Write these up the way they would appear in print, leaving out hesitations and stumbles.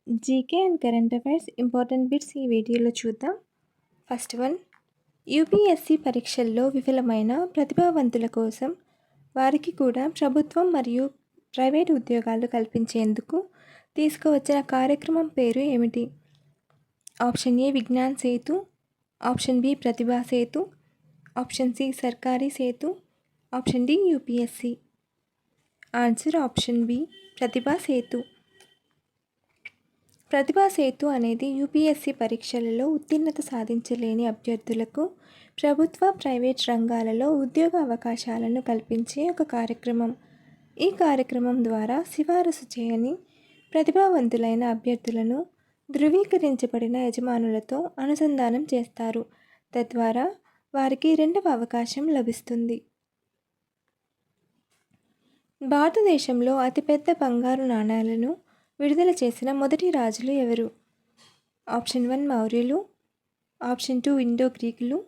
GK and current affairs important bits ఈ వీడియోలో చూద్దాం. ఫస్ట్ వన్, యూపీఎస్సీ పరీక్షల్లో విఫలమైన ప్రతిభావంతుల కోసం వారికి కూడా ప్రభుత్వం మరియు ప్రైవేటు ఉద్యోగాలు కల్పించేందుకు తీసుకువచ్చిన కార్యక్రమం పేరు ఏమిటి? Option A Vigyan Setu, option B Pratibha Setu, option C Sarkari Setu, option D UPSC. Answer option B Pratibha Setu. Pratibha Setu అనేది యూపీఎస్సీ పరీక్షలలో ఉత్తీర్ణత సాధించలేని అభ్యర్థులకు ప్రభుత్వ, ప్రైవేట్ రంగాలలో ఉద్యోగ అవకాశాలను కల్పించే ఒక కార్యక్రమం. ఈ కార్యక్రమం ద్వారా సిఫారసు చేయని ప్రతిభావంతులైన అభ్యర్థులను ధృవీకరించబడిన యజమానులతో అనుసంధానం చేస్తారు. తద్వారా వారికి రెండవ అవకాశం లభిస్తుంది. భారతదేశంలో అతిపెద్ద బంగారు నాణేలను విడుదల చేసిన మొదటి రాజులు ఎవరు? ఆప్షన్ 1 మౌర్యులు, ఆప్షన్ 2 ఇండో గ్రీకులు,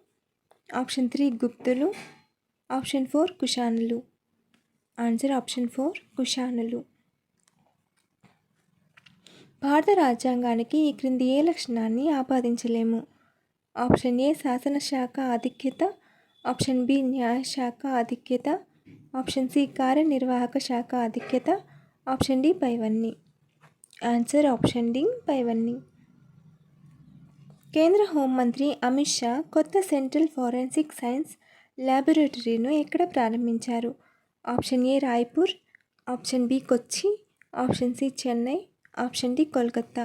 ఆప్షన్ 3 గుప్తులు, ఆప్షన్ 4 కుషానులు. ఆన్సర్ ఆప్షన్ 4 కుషానులు. భారత రాజ్యాంగానికి ఈ క్రింది ఏ లక్షణాన్ని ఆపాదించలేము? ఆప్షన్ ఏ శాసనశాఖ ఆధిక్యత, ఆప్షన్ బి న్యాయశాఖ ఆధిక్యత, ఆప్షన్ సి కార్యనిర్వాహక శాఖ ఆధిక్యత, ఆప్షన్ డి పైవన్నీ. ఆన్సర్ ఆప్షన్ డి పైవన్నీ. కేంద్ర హోంమంత్రి అమిత్ షా కొత్త సెంట్రల్ ఫోరెన్సిక్ సైన్స్ ల్యాబొరేటరీను ఎక్కడ ప్రారంభించారు? Option A Raipur, option B Kochi, option C Chennai, option D Kolkata.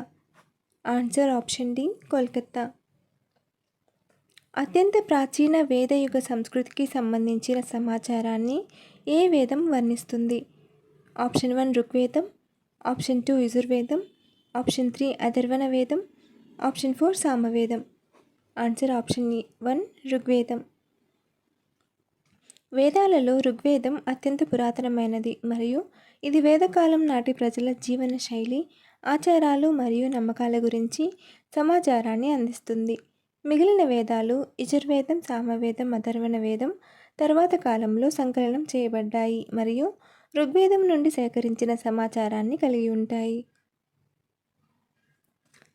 Answer option D Kolkata. అత్యంత ప్రాచీన వేదయుగ సంస్కృతికి సంబంధించిన సమాచారాన్ని ఏ వేదం వర్ణిస్తుంది? ఆప్షన్ 1 ఋగ్వేదం, ఆప్షన్ 2 యజుర్వేదం, ఆప్షన్ 3 అథర్వణ వేదం, ఆప్షన్ 4 సామవేదం. ఆన్సర్ ఆప్షన్ 1 ఋగ్వేదం. వేదాలలో ఋగ్వేదం అత్యంత పురాతనమైనది మరియు ఇది వేదకాలం నాటి ప్రజల జీవన శైలి, ఆచారాలు మరియు నమ్మకాల గురించి సమాచారాన్ని అందిస్తుంది. మిగిలిన వేదాలు యజుర్వేదం, సామవేదం, అథర్వణ వేదం తరువాత కాలంలో సంకలనం చేయబడ్డాయి మరియు ఋగ్వేదం నుండి సేకరించిన సమాచారాన్ని కలిగి ఉంటాయి.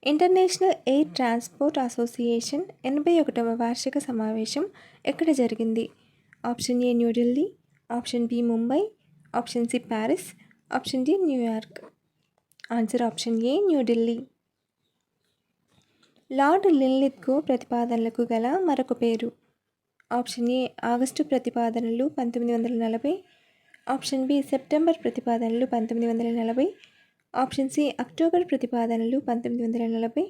ఇంటర్నేషనల్ ఎయిర్ ట్రాన్స్పోర్ట్ అసోసియేషన్ 81వ వార్షిక సమావేశం ఎక్కడ జరిగింది? Option A New Delhi, option B Mumbai, option C Paris, option D New York. Answer option A New Delhi. Lord Linlithgow ప్రతిపాదనలకు గల మరొక పేరు? ఆప్షన్ ఏ ఆగస్టు ప్రతిపాదనలు 1940, ఆప్షన్ బి సెప్టెంబర్ ప్రతిపాదనలు 1940, ఆప్షన్ సి అక్టోబర్ ప్రతిపాదనలు 1940,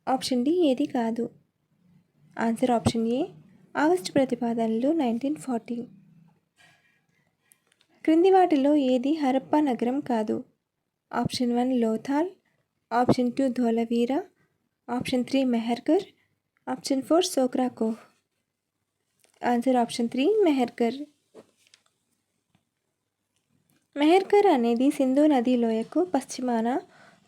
ఆప్షన్ డి ఏది కాదు. ఆన్సర్ ఆప్షన్ ఏ ఆగస్టు ప్రతిపాదనలు 1940. క్రింది వాటిలో ఏది హరప్పా నగరం కాదు? Option 1 Lothal, option 2 Dholavira, option 3 Mehrgarh, option 4 సోక్రా కోహ్. Answer option 3 Mehrgarh. మెహర్గర్ అనేది సింధు నదీ లోయకు పశ్చిమాన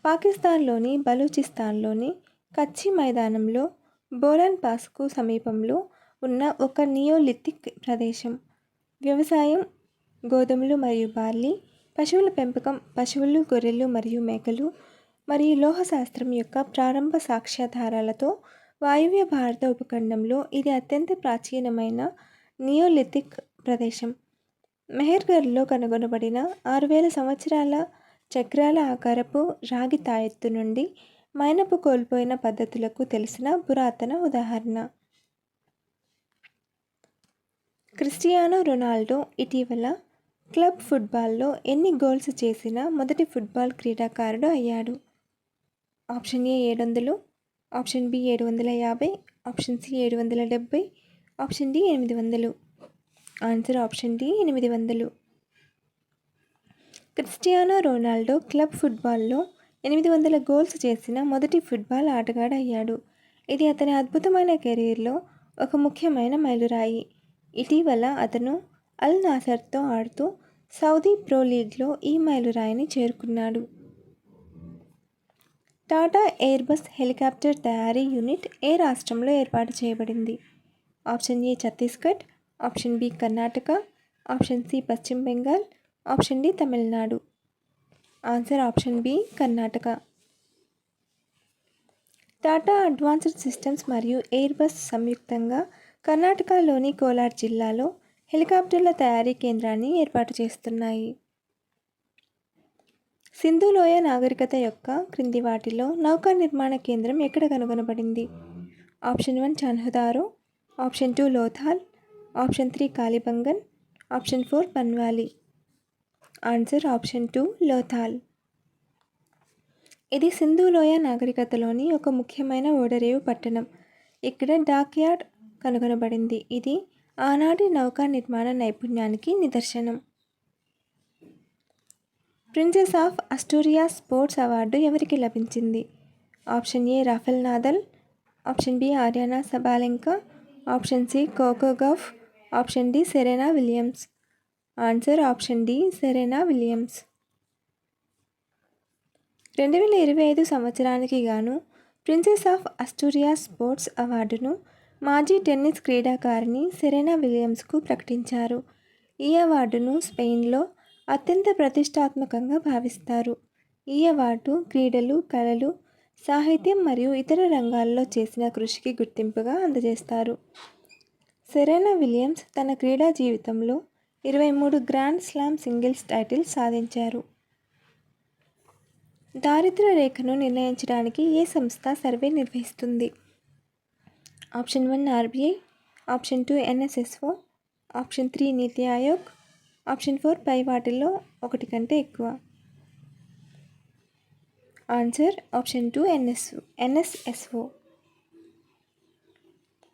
పాకిస్తాన్లోని బలూచిస్తాన్లోని కచ్చి మైదానంలో బోలాన్ పాస్కు సమీపంలో ఉన్న ఒక నియోలిథిక్ ప్రదేశం. వ్యవసాయం, గోధుమలు మరియు బార్లీ, పశువుల పెంపకం, పశువులు, గొర్రెలు మరియు మేకలు మరియు లోహశాస్త్రం యొక్క ప్రారంభ సాక్ష్యాధారాలతో వాయువ్య భారత ఉపఖండంలో ఇది అత్యంత ప్రాచీనమైన నియోలిథిక్ ప్రదేశం. మెహర్గర్లో కనుగొనబడిన 6000 సంవత్సరాల చక్రాల ఆకారపు రాగి తాయెత్తు నుండి మైనపు కోల్పోయిన పద్ధతులకు తెలిసిన పురాతన ఉదాహరణ. క్రిస్టియానో రొనాల్డో ఇటీవల క్లబ్ ఫుట్బాల్లో ఎన్ని గోల్స్ చేసిన మొదటి ఫుట్బాల్ క్రీడాకారుడు అయ్యాడు? Option A 700, option B 750, option C 770, option D 800. Answer option D 800. Cristiano Ronaldo club ఫుట్బాల్లో 800 గోల్స్ చేసిన మొదటి ఫుట్బాల్ ఆటగాడు అయ్యాడు. ఇది అతని అద్భుతమైన కెరీర్లో ఒక ముఖ్యమైన మైలురాయి. ఇటీవల అతను అల్ నాసర్తో ఆడుతూ సౌదీ ప్రో లీగ్లో ఈ మైలురాయిని చేరుకున్నాడు. టాటా ఎయిర్బస్ హెలికాప్టర్ తయారీ యూనిట్ ఏ రాష్ట్రంలో ఏర్పాటు చేయబడింది? Option A Chhattisgarh, option B Karnataka, option C పశ్చిమ Bengal, option D Tamil Nadu. Answer option B Karnataka. Tata advanced systems మరియు ఎయిర్ బస్ సంయుక్తంగా కర్ణాటకలోని కోలార్ జిల్లాలో హెలికాప్టర్ల తయారీ కేంద్రాన్ని ఏర్పాటు చేస్తున్నాయి. సింధు లోయ నాగరికత యొక్క క్రింది వాటిలో నౌకా నిర్మాణ కేంద్రం ఎక్కడ కనుగొనబడింది? Option 1 Chanhudaro, option 2 Lothal, option 3 Kalibangan, option 4 Banawali. Answer option 2 Lothal. ఇది సింధు లోయ నాగరికతలోని ఒక ముఖ్యమైన ఓడరేవు పట్టణం. ఇక్కడ డాక్ యార్డ్ కనుగొనబడింది. ఇది ఆనాటి నౌకా నిర్మాణ నైపుణ్యానికి నిదర్శనం. Princess of Asturias sports award ఎవరికి లభించింది? Option A Rafael Nadal, option B Aryna Sabalenka, option C Coco Gauff, option D Serena Williams. Answer option D Serena Williams. 2025 సంవత్సరానికి గాను ప్రిన్సెస్ ఆఫ్ అస్టూరియాస్ స్పోర్ట్స్ అవార్డును మాజీ టెన్నిస్ క్రీడాకారిణి Serena విలియమ్స్కు ప్రకటించారు. ఈ అవార్డును స్పెయిన్లో అత్యంత ప్రతిష్టాత్మకంగా భావిస్తారు. ఈ అవార్డు క్రీడలు, కళలు, సాహిత్యం మరియు ఇతర రంగాల్లో చేసిన కృషికి గుర్తింపుగా అందజేస్తారు. సెరెనా విలియమ్స్ తన క్రీడా జీవితంలో 23 గ్రాండ్ స్లామ్ సింగిల్స్ టైటిల్స్ సాధించారు. దారిద్ర్య రేఖను నిర్ణయించడానికి ఏ సంస్థ సర్వే నిర్వహిస్తుంది? Option 1 RBI, option 2 NSSO, option 3 నీతి ఆయోగ్, ఆప్షన్ 4 పై వాటిల్లో ఒకటి కంటే ఎక్కువ. Answer option 2 NSSO.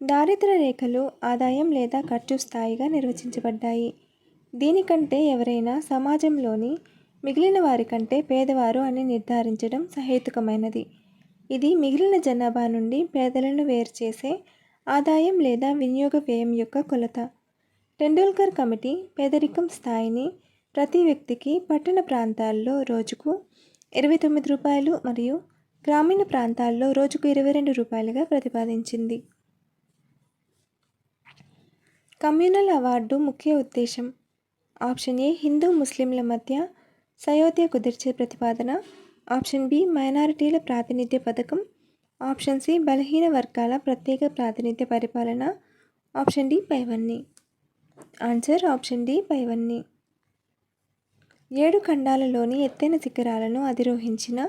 దారిద్ర్య రేఖలు ఆదాయం లేదా ఖర్చు స్థాయిగా నిర్వచించబడ్డాయి. దీనికంటే ఎవరైనా సమాజంలోని మిగిలిన వారి కంటే పేదవారు అని నిర్ధారించడం సహేతుకమైనది. ఇది మిగిలిన జనాభా నుండి పేదలను వేరు చేసే ఆదాయం లేదా వినియోగ వ్యయం యొక్క కొలత. టెండూల్కర్ కమిటీ పేదరికం స్థాయిని ప్రతి వ్యక్తికి పట్టణ ప్రాంతాల్లో రోజుకు 29 రూపాయలు మరియు గ్రామీణ ప్రాంతాల్లో రోజుకు 22 రూపాయలుగా ప్రతిపాదించింది. కమ్యూనల్ అవార్డు ముఖ్య ఉద్దేశం? ఆప్షన్ ఏ హిందూ ముస్లింల మధ్య సయోధ్య కుదిర్చే ప్రతిపాదన, ఆప్షన్ బి మైనారిటీల ప్రాతినిధ్య పథకం, ఆప్షన్ సి బలహీన వర్గాల ప్రత్యేక ప్రాతినిధ్య పరిపాలన, ఆప్షన్ డి పైవన్నీ. ఆన్సర్ ఆప్షన్ డి పైవన్నీ. 7 ఖండాలలోని ఎత్తైన శిఖరాలను అధిరోహించిన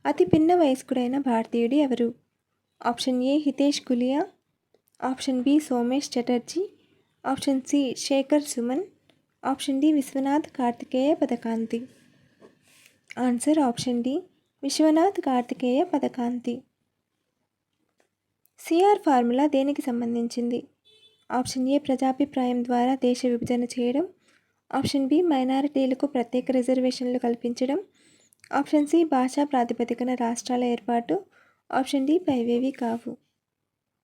అతి పిన్న వయస్కుడైన భారతీయుడు ఎవరు? Option A Hitesh Gulia, option B Somesh Chatterjee, option C Shekhar Suman, option D Vishwanath Karthikeya Padakanti. Answer option D Vishwanath Karthikeya Padakanti. CR formula దేనికి సంబంధించింది? ఆప్షన్ ఏ ప్రజాభిప్రాయం ద్వారా దేశ విభజన చేయడం, ఆప్షన్ బి మైనారిటీలకు ప్రత్యేక రిజర్వేషన్లు కల్పించడం, ఆప్షన్ సి భాషా ప్రాతిపదికన రాష్ట్రాల ఏర్పాటు, ఆప్షన్ డి పైవేవి కావు.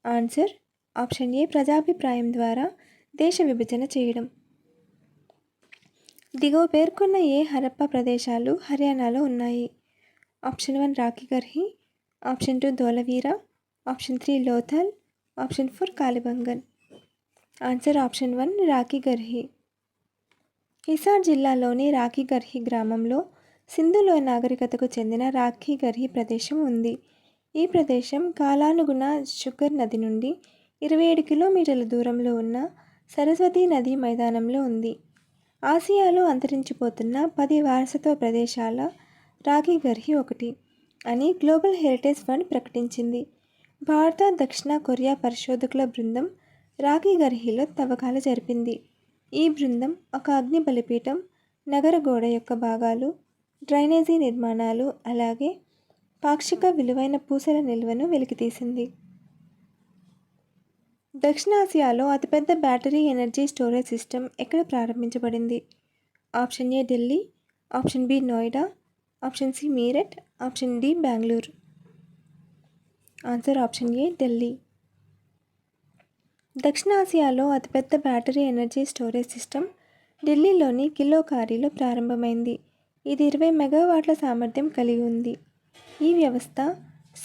ఆన్సర్ ఆప్షన్ ఏ ప్రజాభిప్రాయం ద్వారా దేశ విభజన చేయడం. దిగువ పేర్కొన్న ఏ హరప్పా ప్రదేశాలు హర్యానాలో ఉన్నాయి? Option 1 Rakhigarhi, option 2 Dholavira, option 3 Lothal, option 4 Kalibangan. Answer option 1 Rakhigarhi. Hisar జిల్లాలోని రాఖీగర్హి గ్రామంలో సింధు లోయ నాగరికతకు చెందిన రాఖీగర్హి ప్రదేశం ఉంది. ఈ ప్రదేశం కాలానుగుణ శుగర్ నది నుండి 27 కిలోమీటర్ల దూరంలో ఉన్న సరస్వతీ నదీ మైదానంలో ఉంది. ఆసియాలో అంతరించిపోతున్న 10 వారసత్వ ప్రదేశాల రాఖీగర్హి ఒకటి అని గ్లోబల్ హెరిటేజ్ ఫండ్ ప్రకటించింది. భారత, దక్షిణ కొరియా పరిశోధకుల బృందం రాఖీగర్హిలో తవ్వకాలు జరిపింది. ఈ బృందం ఒక అగ్ని బలిపీఠం, నగర గోడ యొక్క భాగాలు, డ్రైనేజీ నిర్మాణాలు, అలాగే పాక్షిక విలువైన పూసల నిల్వను వెలికితీసింది. దక్షిణాసియాలో అతిపెద్ద బ్యాటరీ ఎనర్జీ స్టోరేజ్ సిస్టమ్ ఎక్కడ ప్రారంభించబడింది? Option A Delhi, option B Noida, option C Meerut, option D Bengaluru. Answer option A Delhi. దక్షిణాసియాలో అతిపెద్ద బ్యాటరీ ఎనర్జీ స్టోరేజ్ సిస్టమ్ ఢిల్లీలోని కిలోకారీలో ప్రారంభమైంది. ఇది 20 మెగావాట్ల సామర్థ్యం కలిగి ఉంది. ఈ వ్యవస్థ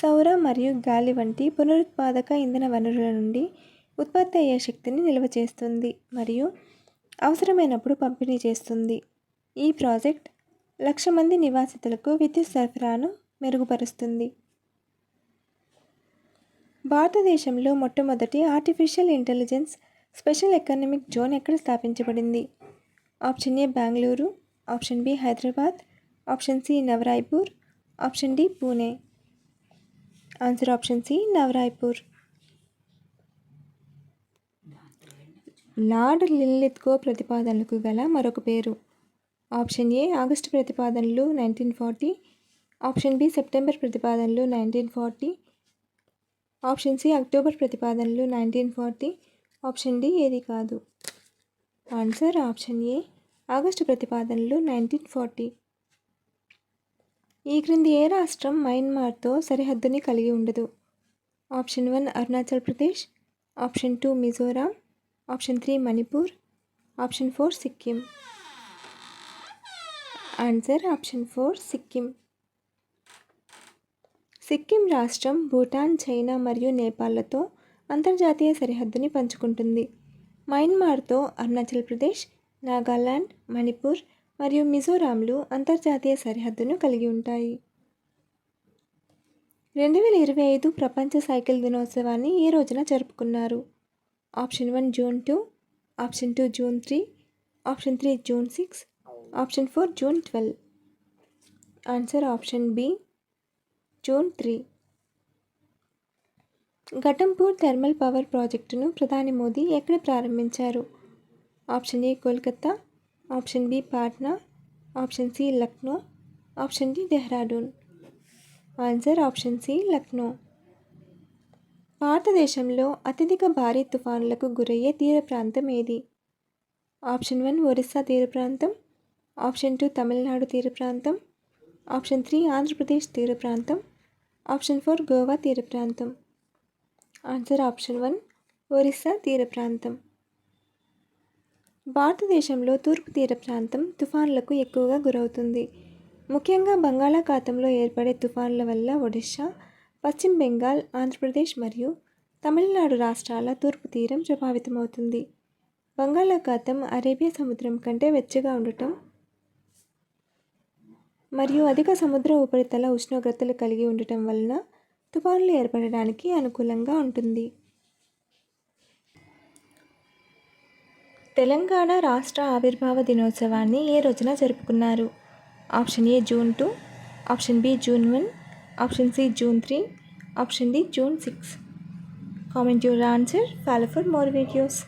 సౌర మరియు గాలి వంటి పునరుత్పాదక ఇంధన వనరుల నుండి ఉత్పత్తి అయ్యే శక్తిని నిల్వ చేస్తుంది మరియు అవసరమైనప్పుడు పంపిణీ చేస్తుంది. ఈ ప్రాజెక్ట్ 1,00,000 మంది నివాసితులకు విద్యుత్ సరఫరాను మెరుగుపరుస్తుంది. భారతదేశంలో మొట్టమొదటి artificial intelligence special economic zone ఎక్కడ స్థాపించబడింది? Option A Bengaluru, option B Hyderabad, option C Nava Raipur, option D Pune. Answer option C Nava Raipur. Lord Linlithgow ప్రతిపాదనలకు గల మరొక పేరు? ఆప్షన్ ఏ ఆగస్టు ప్రతిపాదనలు 1940, ఆప్షన్ బి సెప్టెంబర్ ప్రతిపాదనలు 1940, ఆప్షన్ సి అక్టోబర్ ప్రతిపాదనలు 1940, ఆప్షన్ డి ఏది కాదు. ఆన్సర్ ఆప్షన్ ఏ ఆగస్టు ప్రతిపాదనలు 1940. ఈ క్రింది ఏ రాష్ట్రం మయన్మార్తో సరిహద్దుని కలిగి ఉండదు? Option 1 Arunachal Pradesh, option 2 Mizoram, option 3 Manipur, option 4 Sikkim. Answer option 4 Sikkim. Sikkim రాష్ట్రం భూటాన్, చైనా మరియు నేపాల్లతో అంతర్జాతీయ సరిహద్దుని పంచుకుంటుంది. మయన్మార్తో అరుణాచల్ ప్రదేశ్, నాగాలాండ్, మణిపూర్ మరియు మిజోరాంలు అంతర్జాతీయ సరిహద్దును కలిగి ఉంటాయి. 2025 ప్రపంచ సైకిల్ దినోత్సవాన్ని ఏ రోజున జరుపుకున్నారు? Option 1 June 2, option 2 June 3, option 3 June 6, option 4 June 12. Answer option B June 3. Ghatampur thermal power ప్రాజెక్టును ప్రధాని మోదీ ఎక్కడ ప్రారంభించారు? Option A Kolkata, option B Patna, option C Lucknow, option D Dehradun. Answer option C Lucknow. భారతదేశంలో అత్యధిక భారీ తుఫానులకు గురయ్యే తీర ప్రాంతం ఏది? ఆప్షన్ 1 ఒరిస్సా తీర ప్రాంతం, ఆప్షన్ 2 తమిళనాడు తీర ప్రాంతం, ఆప్షన్ 3 ఆంధ్రప్రదేశ్ తీర ప్రాంతం, ఆప్షన్ 4 గోవా తీర ప్రాంతం. ఆన్సర్ ఆప్షన్ 1 ఒరిస్సా తీర ప్రాంతం. భారతదేశంలో తూర్పు తీర ప్రాంతం తుఫాన్లకు ఎక్కువగా గురవుతుంది. ముఖ్యంగా బంగాళాఖాతంలో ఏర్పడే తుఫాన్ల వల్ల ఒడిశా, పశ్చిమ బెంగాల్, ఆంధ్రప్రదేశ్ మరియు తమిళనాడు రాష్ట్రాల తూర్పు తీరం ప్రభావితమవుతుంది. బంగాళాఖాతం అరేబియా సముద్రం కంటే వెచ్చగా ఉండటం మరియు అధిక సముద్ర ఉపరితల ఉష్ణోగ్రతలు కలిగి ఉండటం వలన తుఫాన్లు ఏర్పడడానికి అనుకూలంగా ఉంటుంది. తెలంగాణ రాష్ట్ర ఆవిర్భావ దినోత్సవాన్ని ఏ రోజున జరుపుకున్నారు? Option A June 2, option B June 1, option C June 3, option D June 6. Comment your answer. Follow for more videos.